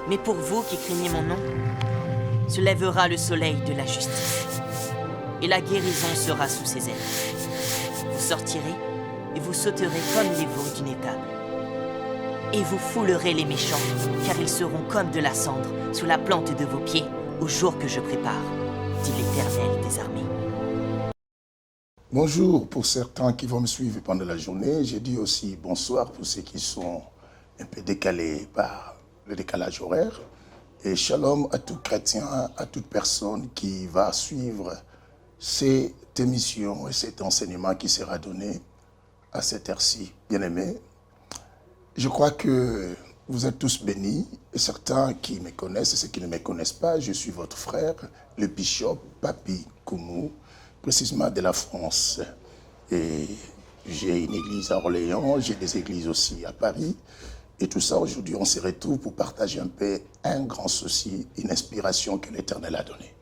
Mais pour vous qui craignez mon nom, se lèvera le soleil de la justice, et la guérison sera sous ses ailes. Vous sortirez et vous sauterez comme les veaux d'une étable. Et vous foulerez les méchants, car ils seront comme de la cendre sous la plante de vos pieds au jour que je prépare, dit l'Éternel des armées. Bonjour pour certains qui vont me suivre pendant la journée. J'ai dit aussi bonsoir pour ceux qui sont un peu décalés par le décalage horaire. Et shalom à tout chrétien, à toute personne qui va suivre cette émission et cet enseignement qui sera donné à cette heure-ci. Bien-aimés, je crois que vous êtes tous bénis. Et certains qui me connaissent et ceux qui ne me connaissent pas, je suis votre frère, le bishop Papi Koumou, précisément de la France. Et j'ai une église à Orléans, j'ai des églises aussi à Paris. Et tout ça, aujourd'hui, on se retrouve pour partager un peu un grand souci, une inspiration que l'Éternel a donnée.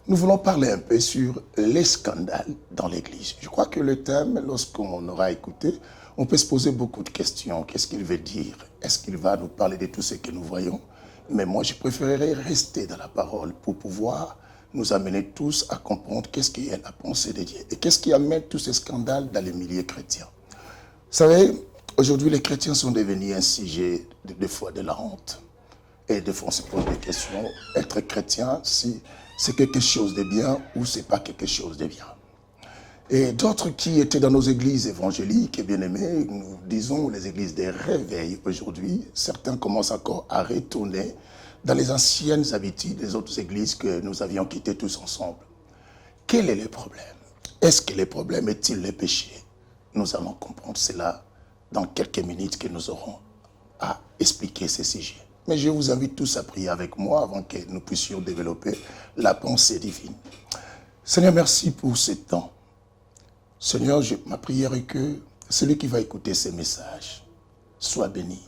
Nous voulons parler un peu sur les scandales dans l'église. Je crois que le thème, lorsqu'on aura écouté, on peut se poser beaucoup de questions. Qu'est-ce qu'il veut dire? Est-ce qu'il va nous parler de tout ce que nous voyons? Mais moi, je préférerais rester dans la parole pour pouvoir nous amener tous à comprendre qu'est-ce qui est la pensée de Dieu et qu'est-ce qui amène tous ces scandales dans les milieux chrétiens. Vous savez, aujourd'hui, les chrétiens sont devenus un sujet des fois de la honte. Et des fois, on se pose des questions. Être chrétien, si c'est quelque chose de bien ou c'est pas quelque chose de bien. Et d'autres qui étaient dans nos églises évangéliques et bien-aimés, nous disons les églises des réveils aujourd'hui, certains commencent encore à retourner dans les anciennes habitudes des autres églises que nous avions quittées tous ensemble. Quel est le problème? Est-ce que le problème est-il le péché? Nous allons comprendre cela dans quelques minutes que nous aurons à expliquer ces sujets. Mais je vous invite tous à prier avec moi avant que nous puissions développer la pensée divine. Seigneur, merci pour ce temps. Seigneur, ma prière est que celui qui va écouter ces messages soit béni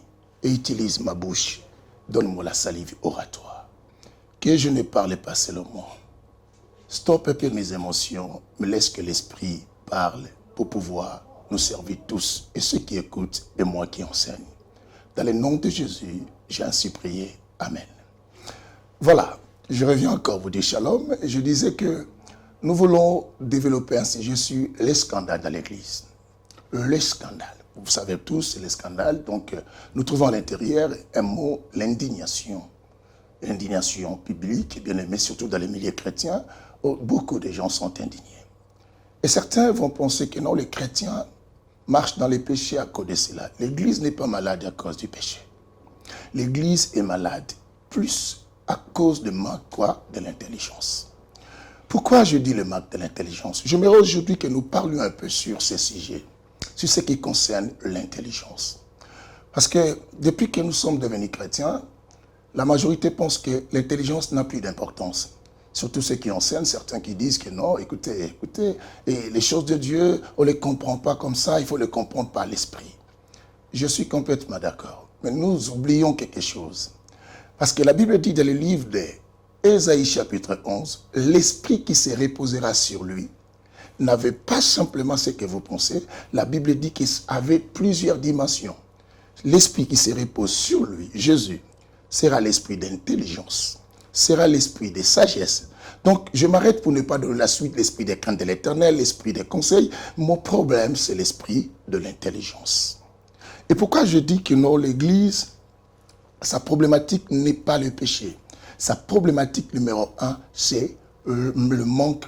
et utilise ma bouche. Donne-moi la salive oratoire. Que je ne parle pas seulement. Stoppe un peu mes émotions, mais laisse que l'Esprit parle pour pouvoir nous servir tous et ceux qui écoutent et moi qui enseigne. Dans le nom de Jésus, j'ai ainsi prié. Amen. Voilà, je reviens encore vous dire shalom. Et je disais que nous voulons développer un sujet sur les scandales dans l'Église. Les scandales. Vous savez tous, c'est les scandales. Donc, nous trouvons à l'intérieur un mot, l'indignation. L'indignation publique, bien aimé, surtout dans les milieux chrétiens, où beaucoup de gens sont indignés. Et certains vont penser que non, les chrétiens marchent dans les péchés à cause de cela. L'Église n'est pas malade à cause du péché. L'Église est malade plus à cause de manque de l'intelligence. Pourquoi je dis le manque de l'intelligence? J'aimerais aujourd'hui que nous parlions un peu sur ces sujets, sur ce qui concerne l'intelligence. Parce que depuis que nous sommes devenus chrétiens, la majorité pense que l'intelligence n'a plus d'importance. Surtout ceux qui enseignent, certains qui disent que non, écoutez, et les choses de Dieu, on ne les comprend pas comme ça, il faut les comprendre par l'esprit. Je suis complètement d'accord. Mais nous oublions quelque chose. Parce que la Bible dit dans le livre d'Ésaïe chapitre 11, l'esprit qui se reposera sur lui n'avait pas simplement ce que vous pensez. La Bible dit qu'il avait plusieurs dimensions. L'esprit qui se repose sur lui, Jésus, sera l'esprit d'intelligence, sera l'esprit de sagesse. Donc, je m'arrête pour ne pas donner la suite, l'esprit des craintes de l'Éternel, l'esprit des conseils. Mon problème, c'est l'esprit de l'intelligence. Et pourquoi je dis que non, l'Église, sa problématique n'est pas le péché. Sa problématique numéro 1, c'est le manque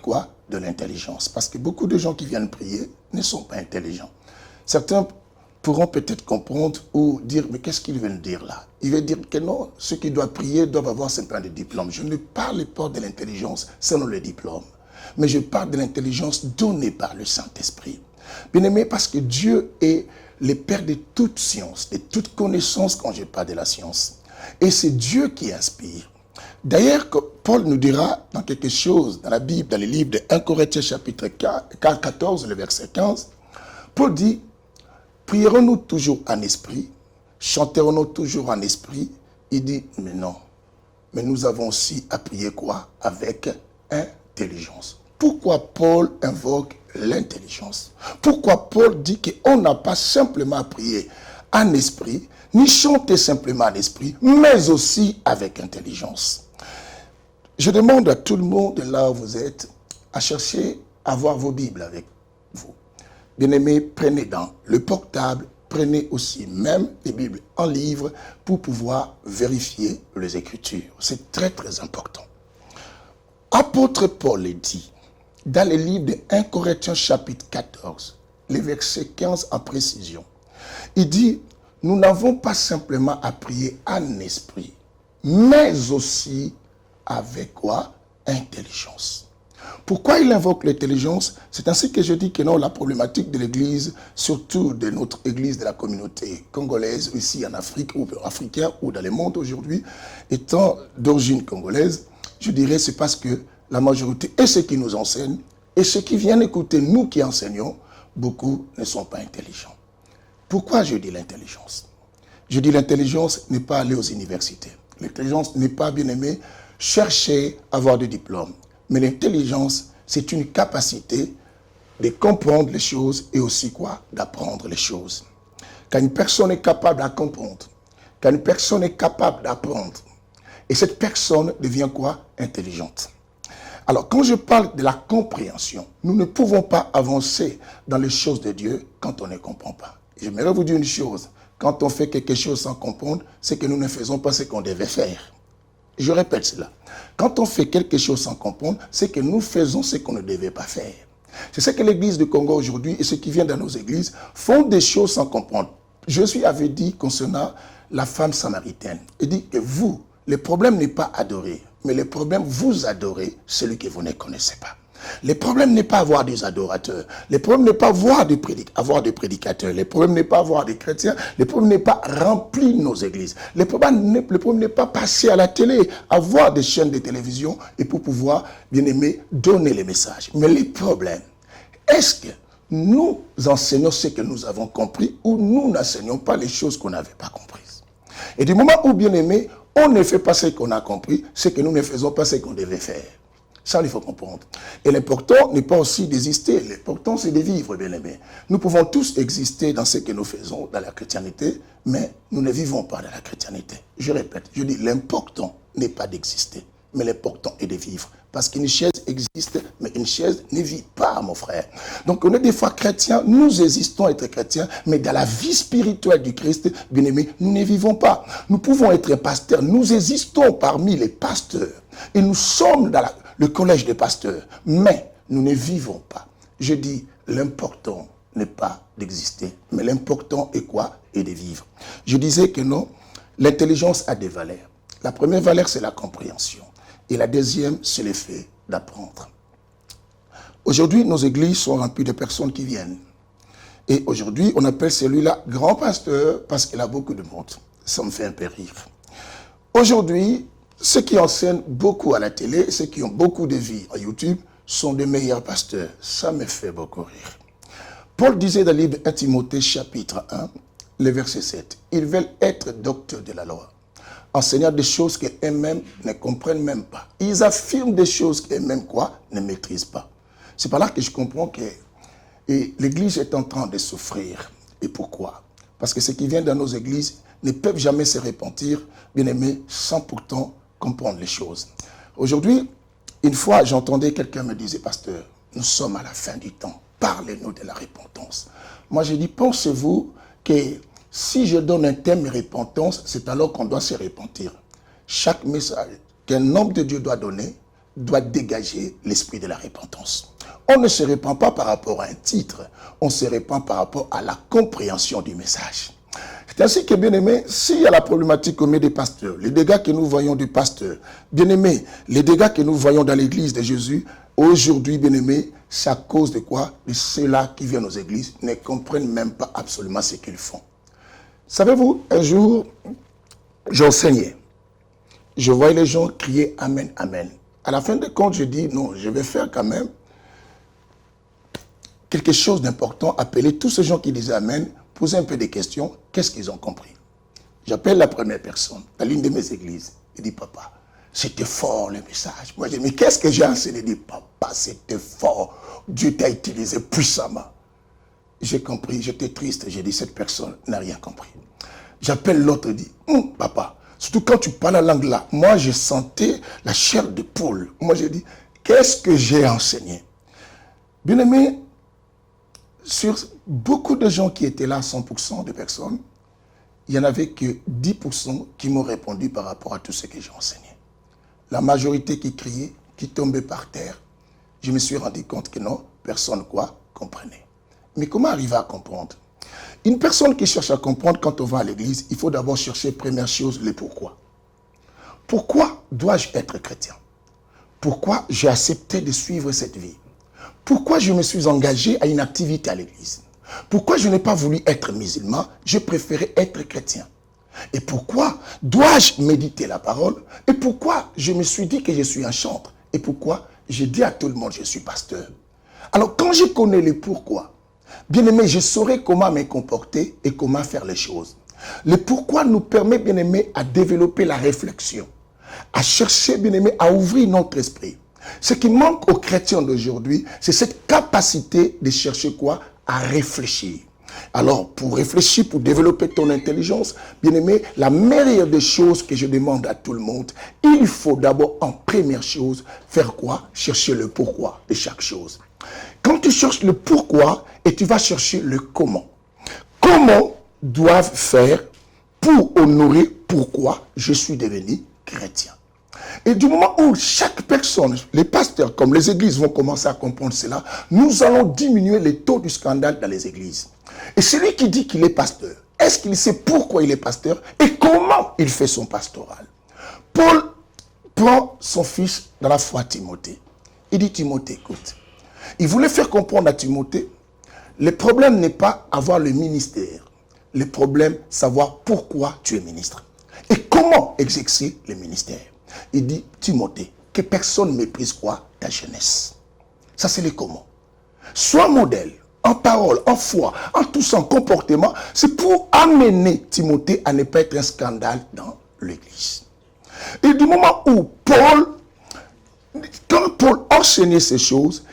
de l'intelligence. Parce que beaucoup de gens qui viennent prier ne sont pas intelligents. Certains pourront peut-être comprendre ou dire, mais qu'est-ce qu'il veut dire là? Il veut dire que non, ceux qui doivent prier doivent avoir simplement des diplômes. Je ne parle pas de l'intelligence selon le diplôme, mais je parle de l'intelligence donnée par le Saint-Esprit. Bien-aimé, parce que Dieu est le Père de toute science, de toute connaissance quand je parle de la science. Et c'est Dieu qui inspire. D'ailleurs, Paul nous dira dans quelque chose, dans la Bible, dans le livre de 1 Corinthiens chapitre 14, le verset 15, Paul dit, prierons-nous toujours en esprit, chanterons-nous toujours en esprit? Il dit, mais non, mais nous avons aussi à prier quoi? Avec intelligence. Pourquoi Paul invoque l'intelligence? Pourquoi Paul dit qu'on n'a pas simplement à prier en esprit, ni chanter simplement en esprit, mais aussi avec intelligence. Je demande à tout le monde, là où vous êtes, à chercher à avoir vos Bibles avec vous. Bien-aimés, prenez dans le portable, prenez aussi même les Bibles en livre pour pouvoir vérifier les Écritures. C'est très très important. Apôtre Paul est dit, dans le livre de 1 Corinthiens chapitre 14, les versets 15 en précision, il dit, nous n'avons pas simplement à prier en esprit, mais aussi avec quoi? Intelligence. Pourquoi il invoque l'intelligence? C'est ainsi que je dis que non, la problématique de l'Église, surtout de notre Église de la communauté congolaise, ici en Afrique, ou africain, ou dans le monde aujourd'hui, étant d'origine congolaise, je dirais c'est parce que la majorité, et ceux qui nous enseignent, et ceux qui viennent écouter nous qui enseignons, beaucoup ne sont pas intelligents. Pourquoi je dis l'intelligence? Je dis l'intelligence n'est pas aller aux universités. L'intelligence n'est pas, bien aimé, chercher à avoir des diplômes. Mais l'intelligence, c'est une capacité de comprendre les choses et aussi quoi? D'apprendre les choses. Quand une personne est capable de comprendre, quand une personne est capable d'apprendre, et cette personne devient quoi? Intelligente. Alors, quand je parle de la compréhension, nous ne pouvons pas avancer dans les choses de Dieu quand on ne comprend pas. J'aimerais vous dire une chose. Quand on fait quelque chose sans comprendre, c'est que nous ne faisons pas ce qu'on devait faire. Je répète cela. Quand on fait quelque chose sans comprendre, c'est que nous faisons ce qu'on ne devait pas faire. C'est ce que l'Église du Congo aujourd'hui et ceux qui viennent dans nos églises font des choses sans comprendre. Jésus avait dit concernant la femme samaritaine, il dit que vous, le problème n'est pas adorer, mais le problème, vous adorez celui que vous ne connaissez pas. Le problème n'est pas avoir des adorateurs. Le problème n'est pas avoir des prédicateurs. Le problème n'est pas avoir des chrétiens. Le problème n'est pas remplir nos églises. Le problème n'est pas passer à la télé, avoir des chaînes de télévision et pour pouvoir, bien aimé, donner les messages. Mais le problème, est-ce que nous enseignons ce que nous avons compris ou nous n'enseignons pas les choses qu'on n'avait pas comprises? Et du moment où, bien aimé, on ne fait pas ce qu'on a compris, c'est que nous ne faisons pas ce qu'on devait faire. Ça, il faut comprendre. Et l'important n'est pas aussi d'exister. L'important, c'est de vivre, bien aimé. Nous pouvons tous exister dans ce que nous faisons dans la chrétienté, mais nous ne vivons pas dans la chrétienté. Je répète, je dis, l'important n'est pas d'exister, mais l'important est de vivre. Parce qu'une chaise existe, mais une chaise ne vit pas, mon frère. Donc, on est des fois chrétiens, nous existons être chrétiens, mais dans la vie spirituelle du Christ, bien aimé, nous ne vivons pas. Nous pouvons être pasteurs, nous existons parmi les pasteurs. Et nous sommes dans le collège des pasteurs, mais nous ne vivons pas. Je dis, l'important n'est pas d'exister, mais l'important est quoi? Est de vivre. Je disais que non, l'intelligence a des valeurs. La première valeur, c'est la compréhension. Et la deuxième, c'est le fait d'apprendre. Aujourd'hui, nos églises sont remplies de personnes qui viennent. Et aujourd'hui, on appelle celui-là grand pasteur parce qu'il a beaucoup de monde. Ça me fait un peu rire. Aujourd'hui, ceux qui enseignent beaucoup à la télé, ceux qui ont beaucoup de vie à YouTube, sont des meilleurs pasteurs. Ça me fait beaucoup rire. Paul disait dans le livre 1 Timothée chapitre 1, le verset 7, ils veulent être docteurs de la loi, enseignant des choses qu'eux-mêmes ne comprennent même pas. Ils affirment des choses qu'eux-mêmes quoi, ne maîtrisent pas. C'est par là que je comprends que l'Église est en train de souffrir. Et pourquoi? Parce que ceux qui viennent dans nos églises ne peuvent jamais se repentir, bien aimés, sans pourtant comprendre les choses. Aujourd'hui, une fois, j'entendais quelqu'un me dire, pasteur, nous sommes à la fin du temps. Parlez-nous de la repentance. Moi, j'ai dit, pensez-vous que si je donne un thème repentance, c'est alors qu'on doit se repentir. Chaque message qu'un homme de Dieu doit donner doit dégager l'esprit de la repentance. On ne se repent pas par rapport à un titre, on se repent par rapport à la compréhension du message. C'est ainsi que, bien aimé, s'il y a la problématique au milieu des pasteurs, les dégâts que nous voyons du pasteur, bien aimé, les dégâts que nous voyons dans l'église de Jésus, aujourd'hui, bien aimé, c'est à cause de quoi? De ceux-là qui viennent aux églises ne comprennent même pas absolument ce qu'ils font. Savez-vous, un jour, j'enseignais. Je voyais les gens crier Amen, Amen. À la fin de compte, je dis non, je vais faire quand même quelque chose d'important, appeler tous ces gens qui disaient Amen, poser un peu des questions, qu'est-ce qu'ils ont compris? J'appelle la première personne, à l'une de mes églises, il dit papa, c'était fort le message. Moi je dis mais qu'est-ce que j'ai enseigné? Il dit papa, c'était fort, Dieu t'a utilisé puissamment. j'ai compris, j'étais triste, j'ai dit, cette personne n'a rien compris. J'appelle l'autre et dis, papa, surtout quand tu parles la langue là, moi je sentais la chair de poule. Moi j'ai dit, qu'est-ce que j'ai enseigné? Bien aimé, sur beaucoup de gens qui étaient là, 100% de personnes, il n'y en avait que 10% qui m'ont répondu par rapport à tout ce que j'ai enseigné. La majorité qui criait, qui tombait par terre, je me suis rendu compte que non, personne quoi comprenait. Mais comment arriver à comprendre? Une personne qui cherche à comprendre quand on va à l'église, il faut d'abord chercher, première chose, le pourquoi. Pourquoi dois-je être chrétien? Pourquoi j'ai accepté de suivre cette vie? Pourquoi je me suis engagé à une activité à l'église? Pourquoi je n'ai pas voulu être musulman? Je préférais être chrétien. Et pourquoi dois-je méditer la parole? Et pourquoi je me suis dit que je suis un chantre? Et pourquoi j'ai dit à tout le monde que je suis pasteur? Alors quand je connais le pourquoi, bien aimé, je saurai comment me comporter et comment faire les choses. Le pourquoi nous permet, bien aimé, à développer la réflexion, à chercher, bien aimé, à ouvrir notre esprit. Ce qui manque aux chrétiens d'aujourd'hui, c'est cette capacité de chercher quoi? À réfléchir. Alors, pour réfléchir, pour développer ton intelligence, bien aimé, la meilleure des choses que je demande à tout le monde, il faut d'abord, en première chose, faire quoi? Chercher le pourquoi de chaque chose. Quand tu cherches le pourquoi, et tu vas chercher le comment. Comment doivent faire pour honorer pourquoi je suis devenu chrétien? Et du moment où chaque personne, les pasteurs comme les églises vont commencer à comprendre cela, nous allons diminuer les taux du scandale dans les églises. Et celui qui dit qu'il est pasteur, est-ce qu'il sait pourquoi il est pasteur et comment il fait son pastoral? Paul prend son fils dans la foi, Timothée. Il dit, Timothée, écoute, il voulait faire comprendre à Timothée, le problème n'est pas avoir le ministère. Le problème, savoir pourquoi tu es ministre. Et comment exercer le ministère. Il dit, Timothée, que personne ne méprise quoi? Ta jeunesse. Ça, c'est le comment. Sois modèle, en parole, en foi, en tout son comportement. C'est pour amener Timothée à ne pas être un scandale dans l'église. Et du moment où quand Paul enseignait ces choses,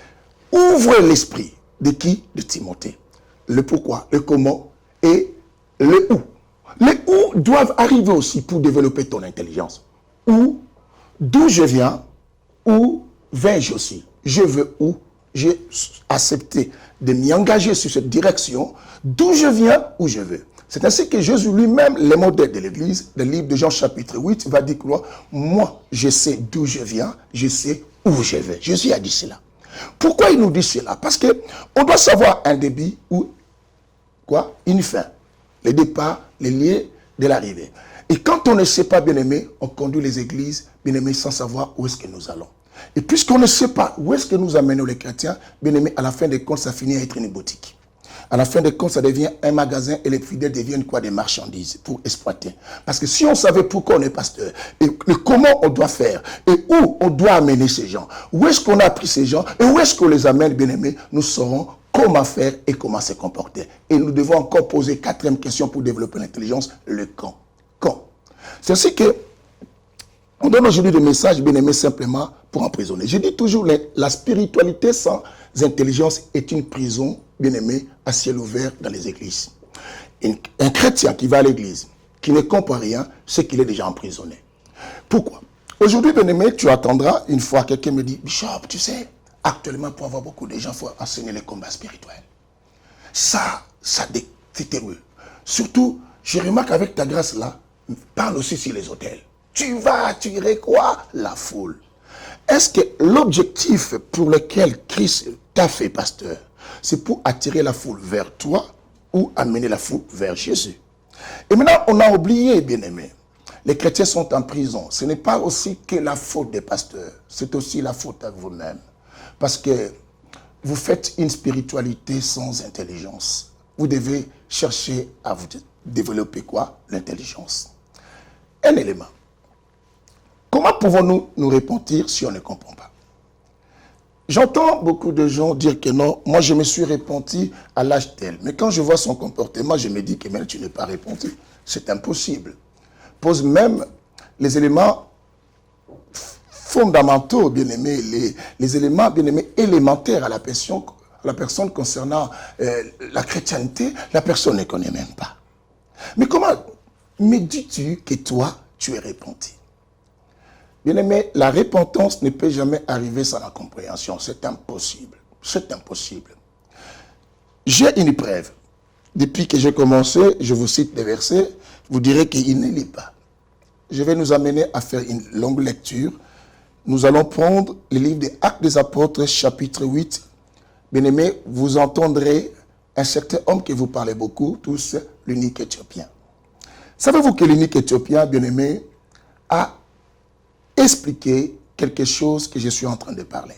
ouvre l'esprit de qui? De Timothée. Le pourquoi, le comment et le où. Les où doivent arriver aussi pour développer ton intelligence. Où, d'où je viens, où vais-je aussi? Je veux où? J'ai accepté de m'y engager sur cette direction. D'où je viens, où je veux. C'est ainsi que Jésus lui-même, le modèle de l'Église, le livre de Jean chapitre 8, va dire que moi, je sais d'où je viens, je sais où je vais. Jésus a dit cela. Pourquoi il nous dit cela? Parce qu'on doit savoir un début ou quoi? Une fin. Le départ, les liens de l'arrivée. Et quand on ne sait pas, bien aimé, on conduit les églises, bien aimé, sans savoir où est-ce que nous allons. Et puisqu'on ne sait pas où est-ce que nous amenons les chrétiens, bien aimé, à la fin des comptes, ça finit à être une boutique. À la fin des comptes, ça devient un magasin et les fidèles deviennent quoi? Des marchandises pour exploiter. Parce que si on savait pourquoi on est pasteur, et comment on doit faire, et où on doit amener ces gens, où est-ce qu'on a pris ces gens, et où est-ce qu'on les amène, bien aimé, nous saurons comment faire et comment se comporter. Et nous devons encore poser quatrième question pour développer l'intelligence, le quand. Quand. C'est ainsi que on donne aujourd'hui des messages, bien aimés, simplement pour emprisonner. Je dis toujours, la spiritualité sans intelligence est une prison, bien aimé, à ciel ouvert dans les églises. Un chrétien qui va à l'église, qui ne comprend rien, c'est qu'il est déjà emprisonné. Pourquoi? Aujourd'hui, bien aimé, tu attendras, une fois quelqu'un me dit, Bishop, tu sais, actuellement, pour avoir beaucoup de gens, il faut enseigner les combats spirituels. Ça, c'est terrible. Surtout, je remarque avec ta grâce là, parle aussi sur les hôtels. Tu vas attirer quoi? La foule. Est-ce que l'objectif pour lequel Christ t'a fait pasteur, c'est pour attirer la foule vers toi ou amener la foule vers Jésus? Et maintenant, on a oublié, bien aimé, les chrétiens sont en prison. Ce n'est pas aussi que la faute des pasteurs, c'est aussi la faute à vous-même. Parce que vous faites une spiritualité sans intelligence. Vous devez chercher à vous développer quoi? L'intelligence. Un élément. Comment pouvons-nous nous repentir si on ne comprend pas? J'entends beaucoup de gens dire que non, moi je me suis repenti à l'âge tel. Mais quand je vois son comportement, je me dis que même tu n'es pas repenti. C'est impossible. Pose même les éléments fondamentaux, bien aimés, les éléments, bien aimés, élémentaires à la la personne concernant la chrétienté, la personne ne connaît même pas. Mais comment me dis-tu que toi, tu es repenti? Bien-aimé, la repentance ne peut jamais arriver sans la compréhension. C'est impossible. C'est impossible. J'ai une preuve. Depuis que j'ai commencé, je vous cite des versets, vous direz qu'il ne lit pas. Je vais nous amener à faire une longue lecture. Nous allons prendre le livre des Actes des Apôtres, chapitre 8. Bien-aimé, vous entendrez un certain homme que vous parlez beaucoup, tous, l'unique Éthiopien. Savez-vous que l'unique Éthiopien, bien-aimé, a expliqué quelque chose que je suis en train de parler?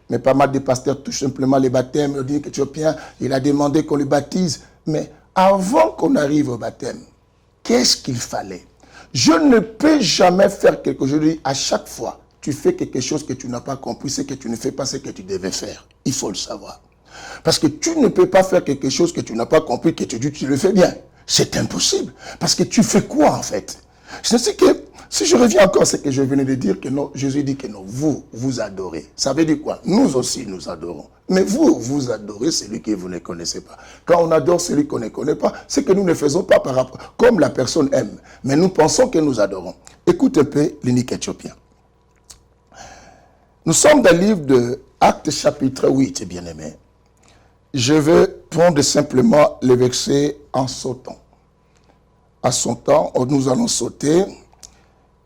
Mais pas mal de pasteurs touchent simplement les baptêmes. L'unique Éthiopien, il a demandé qu'on le baptise. Mais avant qu'on arrive au baptême, qu'est-ce qu'il fallait? Je ne peux jamais faire quelque chose. À chaque fois, tu fais quelque chose que tu n'as pas compris, c'est que tu ne fais pas ce que tu devais faire. Il faut le savoir. Parce que tu ne peux pas faire quelque chose que tu n'as pas compris, que tu dis que tu le fais bien. C'est impossible. Parce que tu fais quoi en fait? C'est que, si je reviens encore à ce que je venais de dire, que non, Jésus dit que non, vous adorez. Ça veut dire quoi? Nous aussi, nous adorons. Mais vous adorez celui que vous ne connaissez pas. Quand on adore celui qu'on ne connaît pas, c'est que nous ne faisons pas par rapport, comme la personne aime. Mais nous pensons que nous adorons. Écoute un peu l'unique Éthiopien. Nous sommes dans le livre de Actes chapitre 8, bien-aimé. Je vais prendre simplement les versets en sautant. À son temps, nous allons sauter.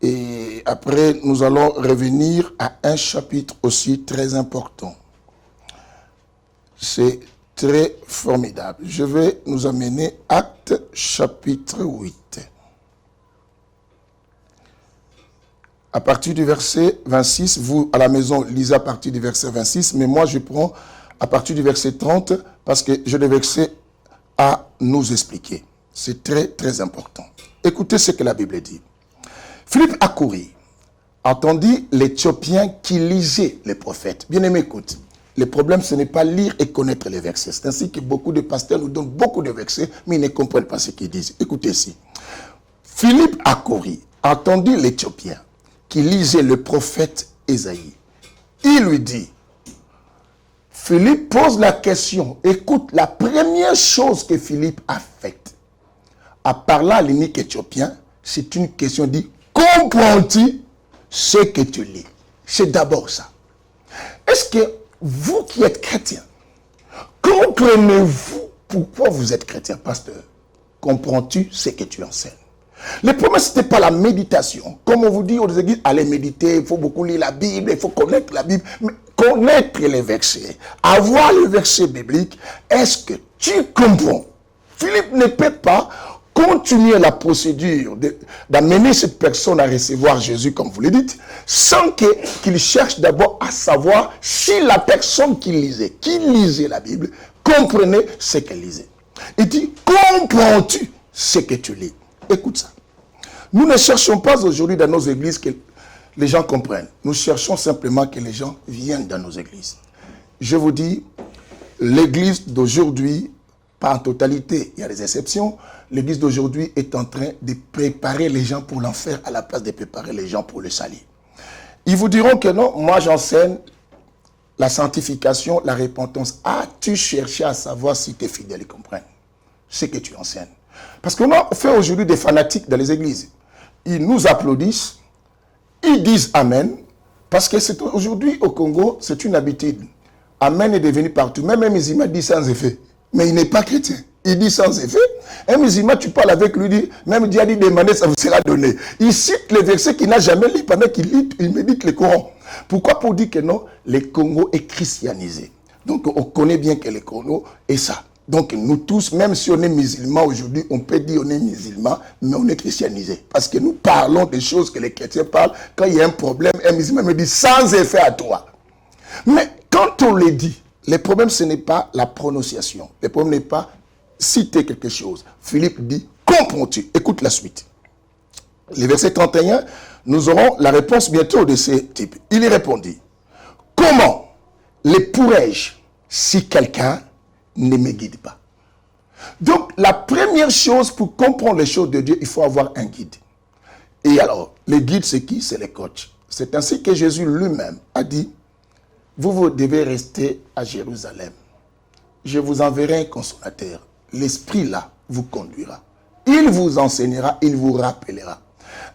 Et après, nous allons revenir à un chapitre aussi très important. C'est très formidable. Je vais nous amener Actes chapitre 8. À partir du verset 26, vous à la maison lisez à partir du verset 26, mais moi je prends à partir du verset 30 parce que j'ai des versets à nous expliquer. C'est très très important. Écoutez ce que la Bible dit. Philippe accourut, entendit l'Éthiopien qui lisait les prophètes. Bien-aimé, écoute, le problème ce n'est pas lire et connaître les versets. C'est ainsi que beaucoup de pasteurs nous donnent beaucoup de versets, mais ils ne comprennent pas ce qu'ils disent. Écoutez ici. Philippe accourut, entendit l'Éthiopien qui lisait le prophète Ésaïe. Il lui dit, Philippe pose la question. Écoute, la première chose que Philippe a faite, en parlant à l'unique Éthiopien, c'est une question dit, comprends-tu ce que tu lis? C'est d'abord ça. Est-ce que vous qui êtes chrétien, comprenez-vous pourquoi vous êtes chrétien, pasteur? Comprends-tu ce que tu enseignes? Le problème, ce n'était pas la méditation. Comme on vous dit aux églises, allez méditer, il faut beaucoup lire la Bible, il faut connaître la Bible. Mais connaître les versets, avoir le verset biblique, est-ce que tu comprends? Philippe ne peut pas continuer la procédure d'amener cette personne à recevoir Jésus, comme vous le dites, sans qu'il cherche d'abord à savoir si la personne qui lisait la Bible, comprenait ce qu'elle lisait. Il dit, comprends-tu ce que tu lis? Écoute ça. Nous ne cherchons pas aujourd'hui dans nos églises que les gens comprennent. Nous cherchons simplement que les gens viennent dans nos églises. Je vous dis, l'église d'aujourd'hui, pas en totalité, il y a des exceptions, l'église d'aujourd'hui est en train de préparer les gens pour l'enfer à la place de préparer les gens pour le salut. Ils vous diront que non, moi j'enseigne la sanctification, la repentance. As-tu cherché à savoir si tes fidèles comprennent ce que tu enseignes? Parce qu'on a fait aujourd'hui des fanatiques dans les églises. Ils nous applaudissent, ils disent Amen, parce que c'est aujourd'hui au Congo, c'est une habitude. Amen est devenu partout. Même un musulman dit sans effet, mais il n'est pas chrétien. Il dit sans effet. Un musulman, tu parles avec lui, dit, même Dieu a dit demandez, ça vous sera donné. Il cite les versets qu'il n'a jamais lu pendant qu'il lit, il médite le Coran. Pourquoi? Pour dire que non, le Congo est christianisé. Donc on connaît bien que le Congo est ça. Donc nous tous, même si on est musulmans aujourd'hui, on peut dire on est musulman, mais on est christianisé. Parce que nous parlons des choses que les chrétiens parlent. Quand il y a un problème, un musulman me dit sans effet à toi. Mais quand on le dit, le problème ce n'est pas la prononciation. Le problème n'est pas citer quelque chose. Philippe dit, comprends-tu? Écoute la suite. Le verset 31, nous aurons la réponse bientôt de ce type. Il y répondit, comment le pourrais-je si quelqu'un ne me guide pas? Donc, la première chose pour comprendre les choses de Dieu, il faut avoir un guide. Et alors, le guide, c'est qui? C'est le coach. C'est ainsi que Jésus lui-même a dit, vous devez rester à Jérusalem. je vous enverrai un consolateur. L'Esprit là vous conduira. Il vous enseignera, il vous rappellera.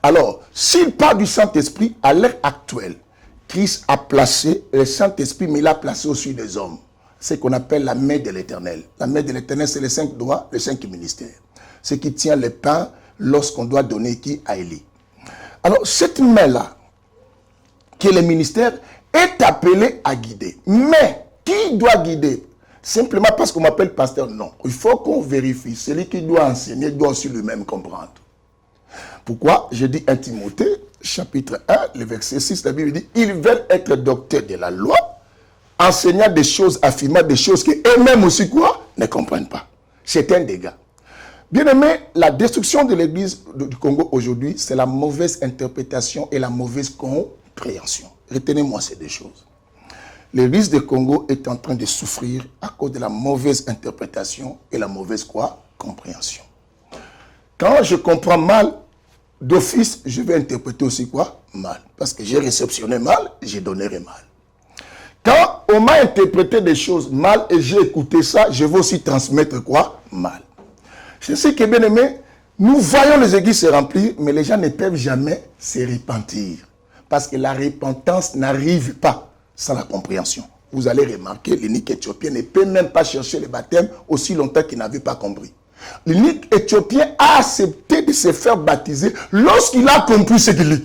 Alors, s'il parle du Saint-Esprit, à l'heure actuelle, Christ a placé le Saint-Esprit, mais il l'a placé au-dessus des hommes. C'est ce qu'on appelle la main de l'Éternel. La main de l'Éternel, c'est les 5 doigts, les 5 ministères. Ce qui tient le pain lorsqu'on doit donner qui à Élie. Alors, cette main-là, qui est le ministère, est appelée à guider. Mais, qui doit guider? Simplement parce qu'on m'appelle pasteur? Non. Il faut qu'on vérifie. Celui qui doit enseigner doit aussi lui-même comprendre. Pourquoi? Je dis 1 Timothée, chapitre 1, le verset 6, la Bible dit, ils veulent être docteurs de la loi, enseignant des choses, affirmant des choses qu'eux-mêmes aussi quoi? Ne comprennent pas. C'est un dégât. Bien aimé, la destruction de l'église du Congo aujourd'hui, c'est la mauvaise interprétation et la mauvaise compréhension. Retenez-moi ces deux choses. L'église du Congo est en train de souffrir à cause de la mauvaise interprétation et la mauvaise quoi? Compréhension. Quand je comprends mal, d'office, je vais interpréter aussi quoi? Mal. Parce que j'ai réceptionné mal, j'ai donnerai mal. Quand on m'a interprété des choses mal et j'ai écouté ça, je vais aussi transmettre quoi? Mal. Je sais que, bien aimé, nous voyons les églises se remplir, mais les gens ne peuvent jamais se repentir. Parce que la repentance n'arrive pas sans la compréhension. Vous allez remarquer, l'unique éthiopien ne peut même pas chercher le baptême aussi longtemps qu'il n'avait pas compris. L'unique éthiopien a accepté de se faire baptiser lorsqu'il a compris ce qu'il dit.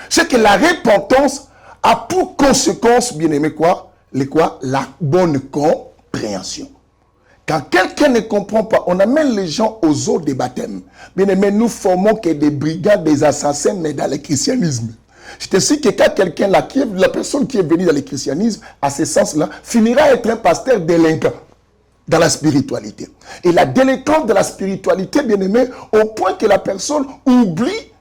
C'est que la repentance a pour conséquence, bien aimé, quoi? La bonne compréhension. Quand quelqu'un ne comprend pas, on amène les gens aux eaux des baptêmes. Bien aimé, nous formons que des brigades, des assassins, mais dans le christianisme. Je te dis que quand quelqu'un, la personne qui est venue dans le christianisme, à ce sens-là, finira à être un pasteur délinquant dans la spiritualité. Et la délinquance de la spiritualité, bien aimé, au point que la personne oublie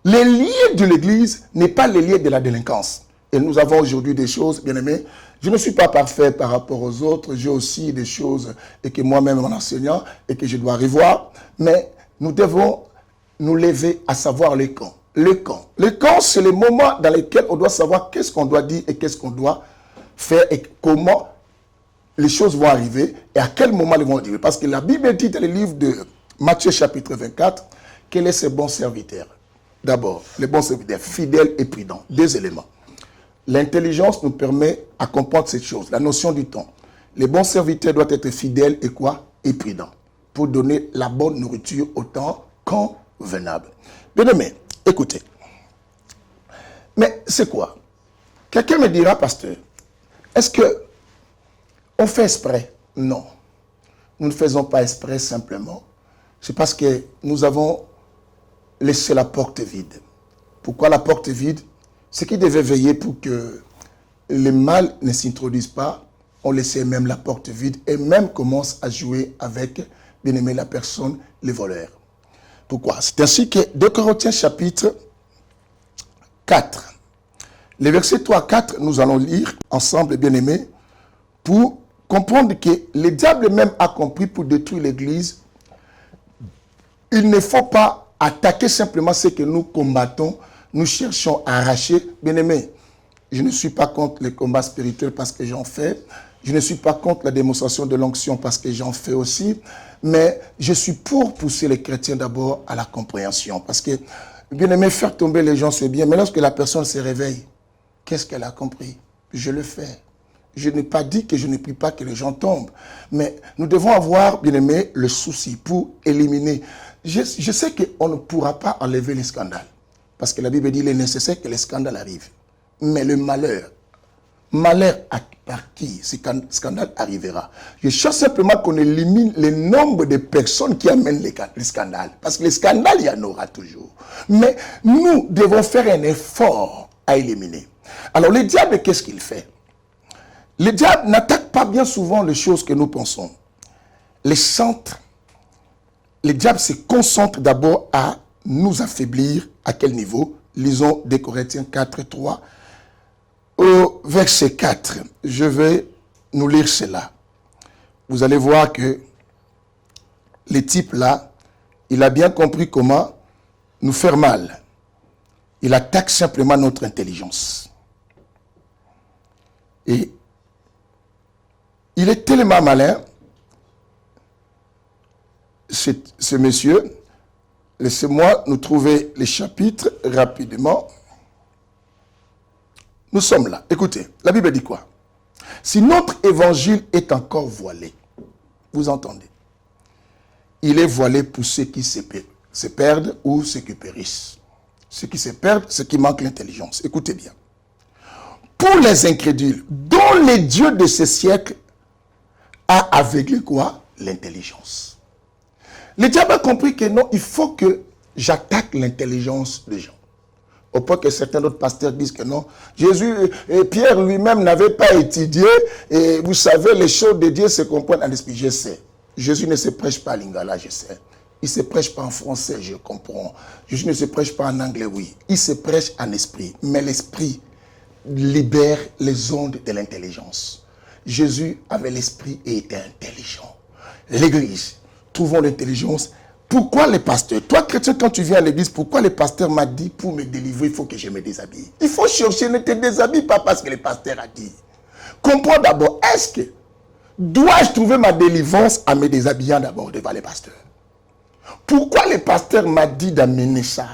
les liens de l'église n'est pas les liens de la délinquance. Et nous avons aujourd'hui des choses, bien aimé. Je ne suis pas parfait par rapport aux autres. J'ai aussi des choses et que moi-même, mon enseignant, et que je dois revoir. Mais nous devons nous lever à savoir le quand. Le quand. Le quand, c'est le moment dans lequel on doit savoir qu'est-ce qu'on doit dire et qu'est-ce qu'on doit faire et comment les choses vont arriver et à quel moment elles vont arriver. Parce que la Bible dit dans le livre de Matthieu chapitre 24, quel est ce bon serviteur? D'abord, le bon serviteur, fidèle et prudent. 2 éléments. L'intelligence nous permet à comprendre cette chose, la notion du temps. Le bon serviteur doit être fidèle et quoi? Et prudent. Pour donner la bonne nourriture au temps convenable. Bien aimé, écoutez. Mais c'est quoi? Quelqu'un me dira, pasteur, est-ce que on fait exprès? Non. Nous ne faisons pas exprès simplement. C'est parce que nous avons laissé la porte vide. Pourquoi la porte vide? Ce qui devait veiller pour que le mal ne s'introduise pas, on laissait même la porte vide et même commence à jouer avec, bien aimé, la personne, les voleurs. Pourquoi? C'est ainsi que 2 Corinthiens chapitre 4, les versets 3 à 4, nous allons lire ensemble, bien aimé, pour comprendre que le diable même a compris pour détruire l'église. Il ne faut pas attaquer simplement ce que nous combattons, nous cherchons à arracher. Bien aimé, je ne suis pas contre les combats spirituels parce que j'en fais. Je ne suis pas contre la démonstration de l'onction parce que j'en fais aussi. Mais je suis pour pousser les chrétiens d'abord à la compréhension. Parce que, bien aimé, faire tomber les gens, c'est bien. Mais lorsque la personne se réveille, qu'est-ce qu'elle a compris? Je le fais. Je n'ai pas dit que je ne prie pas que les gens tombent. Mais nous devons avoir, bien aimé, le souci pour éliminer. Je sais qu'on ne pourra pas enlever les scandales. Parce que la Bible dit qu'il est nécessaire que les scandales arrivent. Mais le malheur par qui ce scandale arrivera? Je cherche simplement qu'on élimine le nombre de personnes qui amènent les scandales. Parce que les scandales, il y en aura toujours. Mais nous devons faire un effort à éliminer. Alors le diable, qu'est-ce qu'il fait? Le diable n'attaque pas bien souvent les choses que nous pensons. Le diable se concentre d'abord à nous affaiblir. À quel niveau? Lisons 2 Corinthiens 4, 3. Au verset 4, je vais nous lire cela. Vous allez voir que le type là, il a bien compris comment nous faire mal. Il attaque simplement notre intelligence. Et Il est tellement malin, ce monsieur. Laissez-moi nous trouver les chapitres rapidement. Nous sommes là. Écoutez, la Bible dit quoi? Si notre évangile est encore voilé, vous entendez? Il est voilé pour ceux qui se perdent ou ceux qui périssent. Ceux qui se perdent, ceux qui manquent l'intelligence. Écoutez bien. Pour les incrédules, dont les dieux de ce siècle a aveuglé quoi? L'intelligence. Le diable a compris que non, il faut que j'attaque l'intelligence des gens. Au point que certains autres pasteurs disent que non, Jésus et Pierre lui-même n'avaient pas étudié, et vous savez, les choses de Dieu se comprennent en esprit. Je sais. Jésus ne se prêche pas en lingala, je sais. Il ne se prêche pas en français, je comprends. Jésus ne se prêche pas en anglais, oui. Il se prêche en esprit. Mais l'esprit libère les ondes de l'intelligence. Jésus avait l'esprit et était intelligent. L'Église, trouvons l'intelligence. Pourquoi les pasteurs? Toi, chrétien, quand tu viens à l'église, pourquoi les pasteurs m'ont dit, pour me délivrer, il faut que je me déshabille? Il faut chercher, ne te déshabille pas parce que le pasteur a dit. Comprends d'abord, est-ce que dois-je trouver ma délivrance en me déshabillant d'abord devant les pasteurs? Pourquoi le pasteur m'a dit d'amener ça?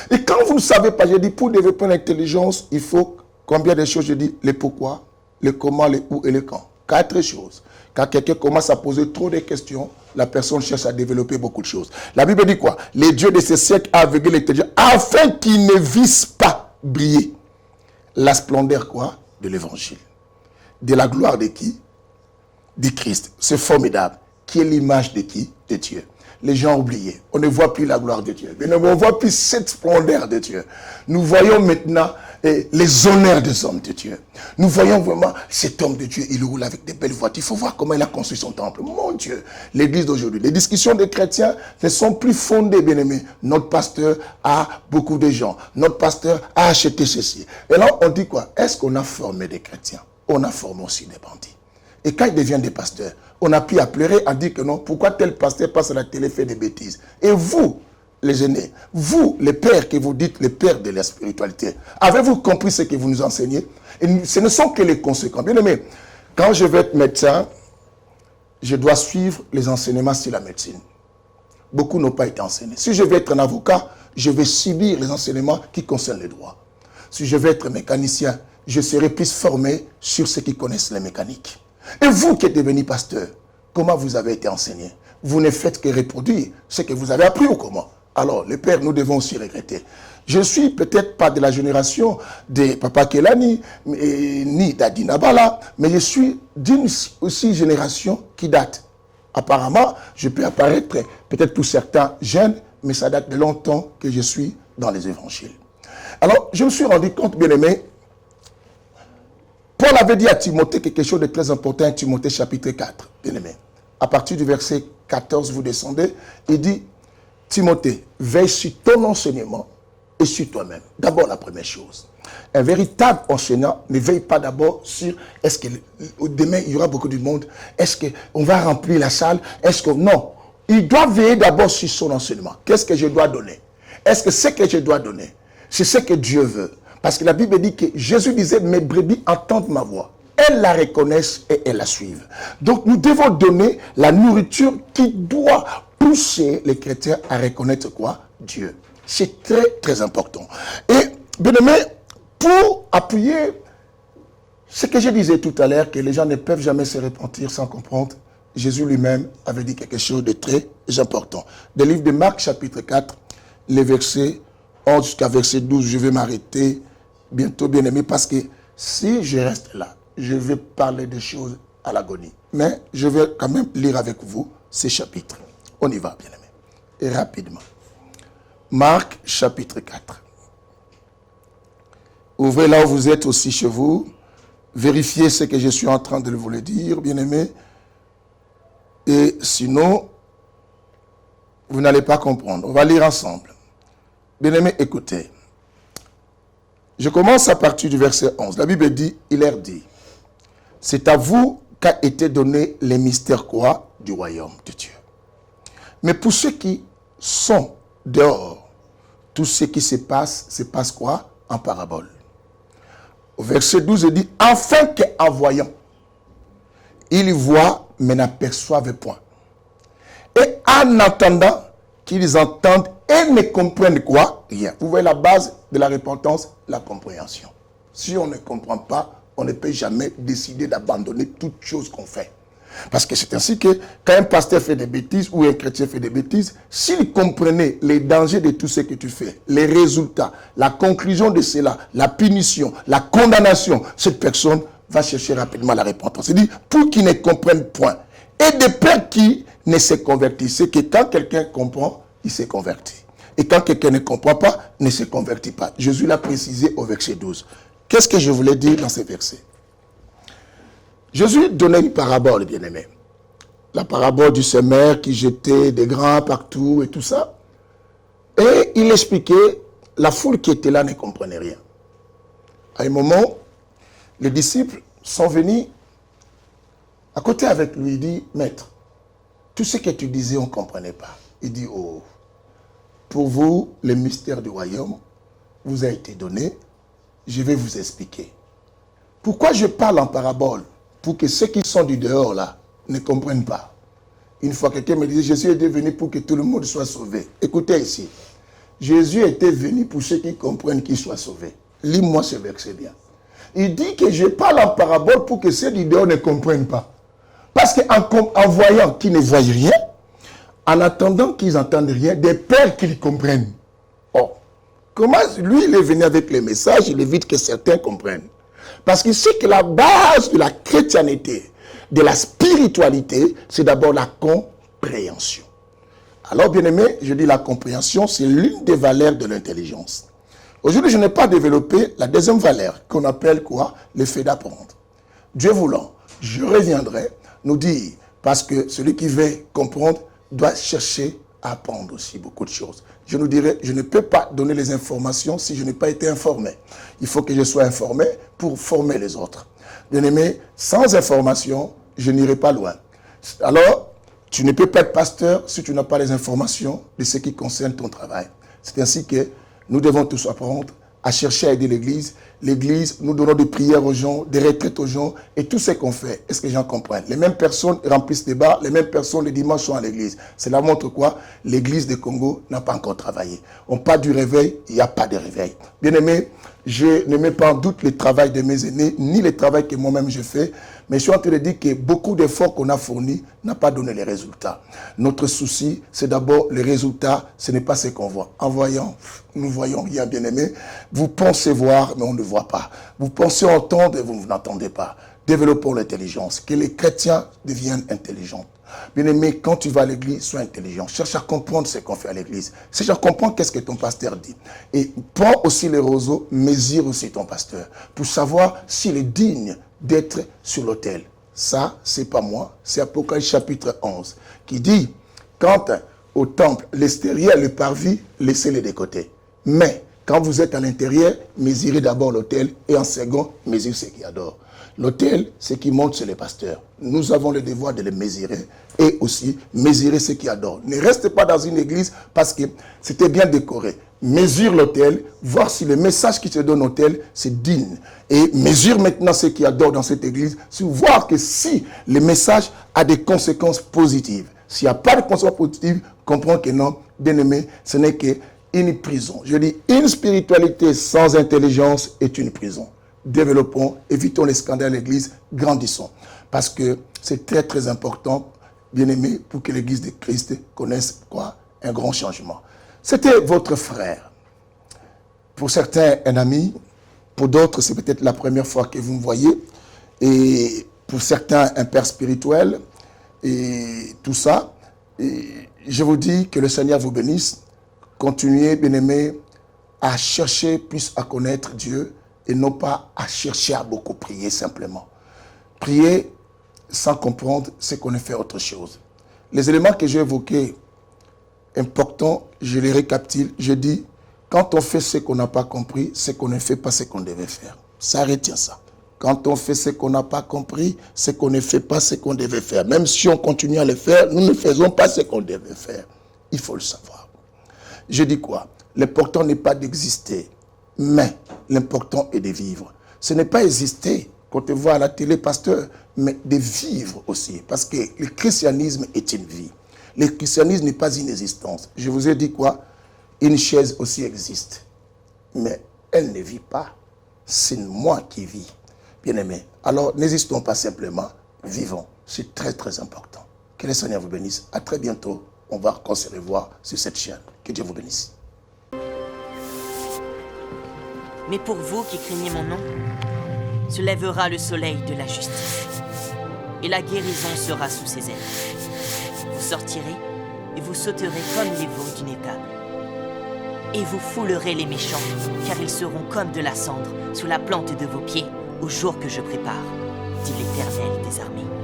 Et quand vous ne savez pas, je dis, pour développer l'intelligence, il faut combien de choses? Je dis, le pourquoi, le comment, le où et le quand. 4 choses. Quand quelqu'un commence à poser trop de questions, la personne cherche à développer beaucoup de choses. La Bible dit quoi? Les dieux de ce siècle a aveuglé l'intelligence afin qu'ils ne vissent pas briller la splendeur quoi? De l'évangile. De la gloire de qui? De Christ. C'est formidable. Qui est l'image de qui? De Dieu. Les gens ont oublié. On ne voit plus la gloire de Dieu. Mais on ne voit plus cette splendeur de Dieu. Nous voyons maintenant les honneurs des hommes de Dieu. Nous voyons vraiment cet homme de Dieu, il roule avec des belles voitures. Il faut voir comment il a construit son temple. Mon Dieu, l'église d'aujourd'hui. Les discussions des chrétiens ne sont plus fondées, bien aimés. Notre pasteur a beaucoup de gens. Notre pasteur a acheté ceci. Et là, on dit quoi? Est-ce qu'on a formé des chrétiens? On a formé aussi des bandits. Et quand ils deviennent des pasteurs, on a pu à pleurer, à dire que non, pourquoi tel pasteur passe à la télé, fait des bêtises? Et vous, les aînés, vous, les pères que vous dites, les pères de la spiritualité, avez-vous compris ce que vous nous enseignez? Et ce ne sont que les conséquences. Bien aimé, quand je vais être médecin, je dois suivre les enseignements sur la médecine. Beaucoup n'ont pas été enseignés. Si je vais être un avocat, je vais subir les enseignements qui concernent les droits. Si je vais être mécanicien, je serai plus formé sur ceux qui connaissent les mécaniques. Et vous qui êtes devenu pasteur, comment vous avez été enseigné? Vous ne faites que reproduire ce que vous avez appris ou comment? Alors, les pères, nous devons aussi regretter. Je ne suis peut-être pas de la génération de Papa Kelani, ni d'Adi Nabala, mais je suis d'une aussi génération qui date. Apparemment, je peux apparaître peut-être pour certains jeunes, mais ça date de longtemps que je suis dans les évangiles. Alors, je me suis rendu compte, bien aimé, Paul avait dit à Timothée quelque chose de très important à Timothée chapitre 4, bien aimé. À partir du verset 14, vous descendez, il dit, Timothée, veille sur ton enseignement et sur toi-même. D'abord, la première chose. Un véritable enseignant ne veille pas d'abord sur, est-ce que demain, il y aura beaucoup de monde, est-ce qu'on va remplir la salle, est-ce que, non. Il doit veiller d'abord sur son enseignement. Qu'est-ce que je dois donner? Est-ce que ce que je dois donner, c'est ce que Dieu veut? Parce que la Bible dit que Jésus disait, mes brebis entendent ma voix. Elles la reconnaissent et elles la suivent. Donc nous devons donner la nourriture qui doit pousser les chrétiens à reconnaître quoi? Dieu. C'est très très important. Et bien aimé, pour appuyer ce que je disais tout à l'heure, que les gens ne peuvent jamais se repentir sans comprendre, Jésus lui-même avait dit quelque chose de très important. Des livres de Marc chapitre 4, les versets 11 jusqu'à verset 12, je vais m'arrêter bientôt, bien aimé, parce que si je reste là, je vais parler des choses à l'agonie. Mais je vais quand même lire avec vous ces chapitres. On y va, bien aimé. Et rapidement. Marc chapitre 4. Ouvrez là où vous êtes aussi chez vous. Vérifiez ce que je suis en train de vous le dire, bien aimé. Et sinon, vous n'allez pas comprendre. On va lire ensemble. Bien aimé, écoutez. Je commence à partir du verset 11. La Bible dit, il leur dit, c'est à vous qu'a été donné les mystères quoi? Du royaume de Dieu. Mais pour ceux qui sont dehors, tout ce qui se passe quoi? En parabole. Au verset 12, il dit, afin qu'en voyant, Ils voient, mais n'aperçoivent point. Et en attendant qu'ils entendent et ne comprennent quoi? Rien. Vous voyez la base de la repentance, la compréhension. Si on ne comprend pas, on ne peut jamais décider d'abandonner toute chose qu'on fait. Parce que c'est ainsi que quand un pasteur fait des bêtises ou un chrétien fait des bêtises, s'il comprenait les dangers de tout ce que tu fais, les résultats, la conclusion de cela, la punition, la condamnation, cette personne va chercher rapidement la repentance. C'est-à-dire, pour qu'ils ne comprennent point. Et de peur qui ne se convertissent, c'est que quand quelqu'un comprend, il se convertit. Et quand quelqu'un ne comprend pas, ne se convertit pas. Jésus l'a précisé au verset 12. Qu'est-ce que je voulais dire dans ce verset? Jésus donnait une parabole, bien-aimé. La parabole du semeur qui jetait des grains partout et tout ça. Et il expliquait, la foule qui était là ne comprenait rien. À un moment, les disciples sont venus à côté avec lui. Il dit, Maître, tout ce que tu disais, on ne comprenait pas. Il dit, oh, pour vous, le mystère du royaume vous a été donné. Je vais vous expliquer. Pourquoi je parle en parabole? Pour que ceux qui sont du dehors là ne comprennent pas. Une fois quelqu'un me disait, Jésus est venu pour que tout le monde soit sauvé. Écoutez ici. Jésus était venu pour ceux qui comprennent qu'ils soient sauvés. Lis-moi ce verset bien. Il dit que je parle en parabole pour que ceux du dehors ne comprennent pas. Parce qu'en voyant qu'ils ne voient rien, en attendant qu'ils n'entendent rien, des peurs qu'ils comprennent. Oh, comment lui, il est venu avec les messages, il évite que certains comprennent. Parce qu'il sait que la base de la chrétienté, de la spiritualité, c'est d'abord la compréhension. Alors, bien aimé, je dis la compréhension, c'est l'une des valeurs de l'intelligence. Aujourd'hui, je n'ai pas développé la deuxième valeur, qu'on appelle quoi? Le fait d'apprendre. Dieu voulant, je reviendrai nous dire, parce que celui qui veut comprendre doit chercher à apprendre aussi beaucoup de choses. Je nous dirais, je ne peux pas donner les informations si je n'ai pas été informé. Il faut que je sois informé pour former les autres. Bien aimé, sans information, je n'irai pas loin. Alors, tu ne peux pas être pasteur si tu n'as pas les informations de ce qui concerne ton travail. C'est ainsi que nous devons tous apprendre à chercher à aider l'Église. L'Église, nous donnons des prières aux gens, des retraites aux gens, et tout ce qu'on fait, est-ce que les gens comprennent? Les mêmes personnes remplissent des bars, les mêmes personnes le dimanche sont à l'Église. Cela montre quoi? L'Église de Congo n'a pas encore travaillé. On parle du réveil, il n'y a pas de réveil. Bien aimé, je ne mets pas en doute le travail de mes aînés, ni le travail que moi-même je fais, mais je suis en train de dire que beaucoup d'efforts qu'on a fournis n'a pas donné les résultats. Notre souci, c'est d'abord les résultats, ce n'est pas ce qu'on voit. En voyant, nous voyons rien, bien aimé. Vous pensez voir, mais on ne voit pas. Vous pensez entendre, et vous n'entendez pas. Développons l'intelligence, que les chrétiens deviennent intelligents. Bien aimé, quand tu vas à l'église, sois intelligent. Cherche à comprendre ce qu'on fait à l'église. Cherche à comprendre qu'est-ce que ton pasteur dit. Et prends aussi les roseaux, mesure aussi ton pasteur, pour savoir s'il est digne d'être sur l'autel. Ça, c'est pas moi, c'est Apocalypse chapitre 11, qui dit, quant au temple, l'extérieur, le parvis, laissez-les de côté. Mais, quand vous êtes à l'intérieur, mesurez d'abord l'autel, et en second, mesurez ce qui adore. L'autel, c'est qui monte sur les pasteurs. Nous avons le devoir de les mesurer et aussi mesurer ceux qui adorent. Ne reste pas dans une église parce que c'était bien décoré. Mesure l'autel, voir si le message qui te donne l'autel, c'est digne. Et mesure maintenant ceux qui adorent dans cette église, voir que si le message a des conséquences positives. S'il n'y a pas de conséquences positives, comprends que non, bien aimé, ce n'est qu'une prison. Je dis, une spiritualité sans intelligence est une prison. Développons, évitons les scandales à l'église, grandissons. Parce que c'est très très important, bien aimé, pour que l'église de Christ connaisse quoi? Un grand changement. C'était votre frère. Pour certains, un ami. Pour d'autres, c'est peut-être la première fois que vous me voyez. Et pour certains, un père spirituel. Et tout ça. Et je vous dis que le Seigneur vous bénisse. Continuez, bien aimé, à chercher plus à connaître Dieu. Et non pas à chercher à beaucoup prier simplement. Prier sans comprendre ce qu'on a fait autre chose. Les éléments que j'ai évoqués, importants, je les récapitule. Je dis, quand on fait ce qu'on n'a pas compris, c'est qu'on ne fait pas ce qu'on devait faire. Ça retient ça. Quand on fait ce qu'on n'a pas compris, c'est qu'on ne fait pas ce qu'on devait faire. Même si on continue à le faire, nous ne faisons pas ce qu'on devait faire. Il faut le savoir. Je dis quoi? L'important n'est pas d'exister. Mais l'important est de vivre. Ce n'est pas exister qu'on te voit à la télé, pasteur, mais de vivre aussi. Parce que le christianisme est une vie. Le christianisme n'est pas une existence. Je vous ai dit quoi? Une chaise aussi existe. Mais elle ne vit pas. C'est moi qui vis. Bien-aimés, alors n'hésitons pas simplement, vivons. C'est très très important. Que le Seigneur vous bénisse. À très bientôt. On va encore se revoir sur cette chaîne. Que Dieu vous bénisse. Mais pour vous qui craignez mon nom, se lèvera le soleil de la justice, et la guérison sera sous ses ailes. Vous sortirez et vous sauterez comme les veaux d'une étable. Et vous foulerez les méchants, car ils seront comme de la cendre sous la plante de vos pieds au jour que je prépare, dit l'Éternel des armées.